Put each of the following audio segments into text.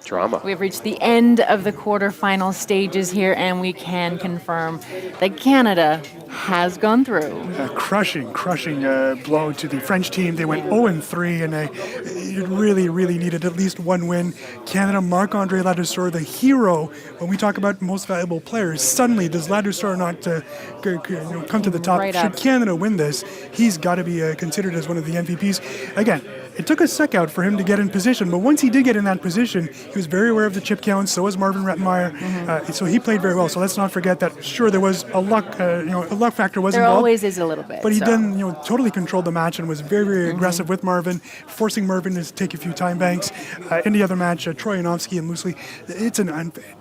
Drama. We have reached the end of the quarterfinal stages here, and we can confirm that Canada has gone through. A crushing blow to the French team. They went 0-3, and they really needed at least one win. Canada, Marc-Andre Ladouceur, the hero. When we talk about most valuable players, suddenly does Ladouceur not come to the top? Right Should up. Canada win this, he's got to be considered as one of the MVPs. Again, it took a sec out for him to get in position, but once he did get in that position, he was very aware of the chip counts. So was Marvin Rettenmeier. So he played very well. So let's not forget that. Sure, there was a luck factor was There involved. always is a little bit. But he so. then, totally controlled the match and was very aggressive with Marvin, forcing Marvin to take a few time banks. In the other match, Troy Janowski and Loosely.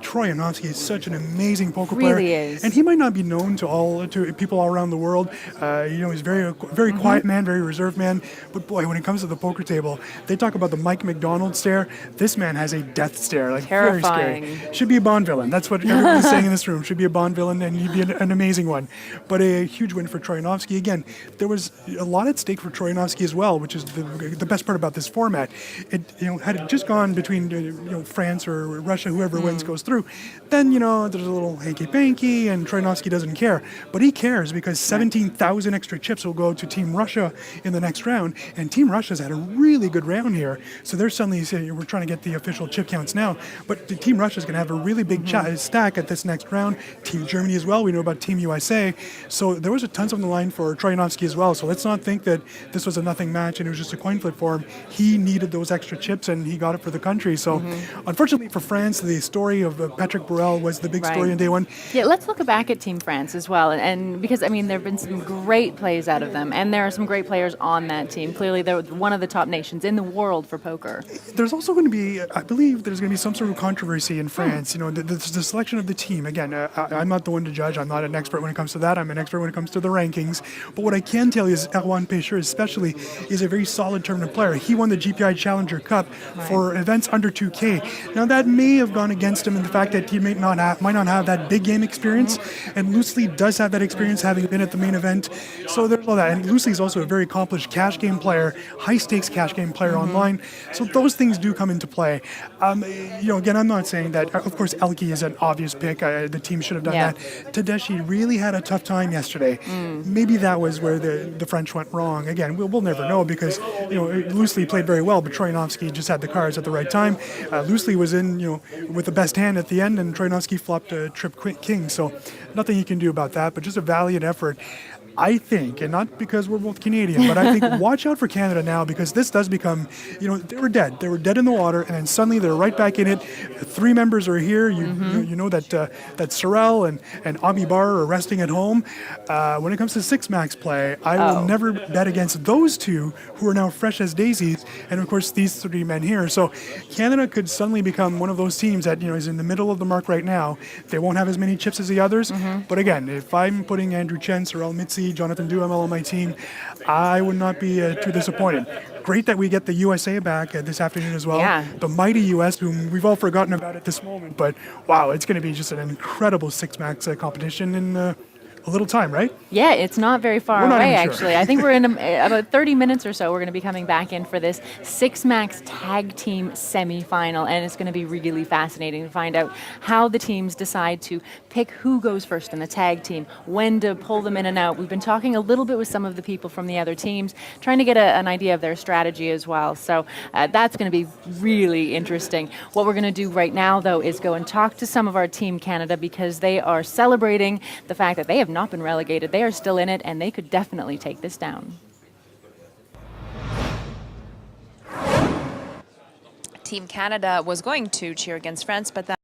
Troy Janowski is such an amazing poker player. Really is. And he might not be known to people all around the world. He's very quiet man, very reserved man. But boy, when it comes to the poker table, they talk about the Mike McDonald stare. This man has a death stare, like Terrifying. very scary. Should be a Bond villain. That's what everyone's saying in this room. Should be a Bond villain, and he'd be an amazing one. But a huge win for Troy Janowski. Again, there was a lot at stake for Troy Janowski as well, which is the best part about this format. Had it just gone between France or Russia, whoever wins goes through, then there's a little hanky-panky, and Troy Janowski doesn't care. But he cares because 17,000 extra chips will go to Team Russia in the next round, and Team Russia's had a really good round here. So they're suddenly saying, we're trying to get the official chip counts now, but the Team Russia's going to have a really big stack at this next round. Team Germany as well. We know about Team USA. So there was a tons on the line for Troy Janowski as well. So let's not think that this was a nothing match and it was just a coin flip for him. He needed those extra chips and he got it for the country. So unfortunately for France, the story of Patrick Borel was the big story in day one. Yeah, let's look back at Team France as well. And because, there have been some great plays out of them. And there are some great players on that team. Clearly, they're one of the top nations in the world for poker. There's also going to be, I believe there's going to be some sort of controversy in France. The selection of the team. Again, I'm not the one to judge. I'm not an expert when it comes to that. I'm an expert when it comes to the rankings. But what I can tell you is Erwan Pêcheur especially is a very solid tournament player. He won the GPI Challenger Cup for events under 2K. Now that may have gone against him in the fact that he might not have that big game experience, and Loosely does have that experience having been at the main event. So there's all that. And Loosely is also a very accomplished cash game player, high stakes cash game player online. So those things do come into play. Again, I'm not saying that. Of course, Elke is an obvious pick. The team should have done that. Tedeschi really had a tough time yesterday. Maybe that was where the French went wrong. Again, we'll never know because Loosely played very well, but Troy Janowski just had the cards at the right time. Loosely was in with the best hand at the end, and Troy Janowski flopped a trip king. So nothing you can do about that. But just a valiant effort. I think, and not because we're both Canadian, but I think watch out for Canada now because this does become, they were dead. They were dead in the water, and then suddenly they're right back in it. 3 members are here. You know that Sorel and Ami Bar are resting at home. When it comes to Six Max play, I will never bet against those two who are now fresh as daisies, and of course these 3 men here. So Canada could suddenly become one of those teams that is in the middle of the mark right now. They won't have as many chips as the others, but again, if I'm putting Andrew Chen, Sorel Mitzi, Jonathan Duhamel on my team, I would not be too disappointed. Great that we get the USA back this afternoon as well. Yeah. The mighty US, whom we've all forgotten about at this moment. But wow, it's going to be just an incredible Six Max competition in a little time, right? Yeah, it's not very far We're not away, even sure. actually. I think we're in about 30 minutes or so. We're going to be coming back in for this Six Max Tag Team semifinal, and it's going to be really fascinating to find out how the teams decide to pick who goes first in the tag team, when to pull them in and out. We've been talking a little bit with some of the people from the other teams, trying to get an idea of their strategy as well. So that's going to be really interesting. What we're going to do right now, though, is go and talk to some of our Team Canada because they are celebrating the fact that they have not been relegated. They are still in it, and they could definitely take this down. Team Canada was going to cheer against France, but that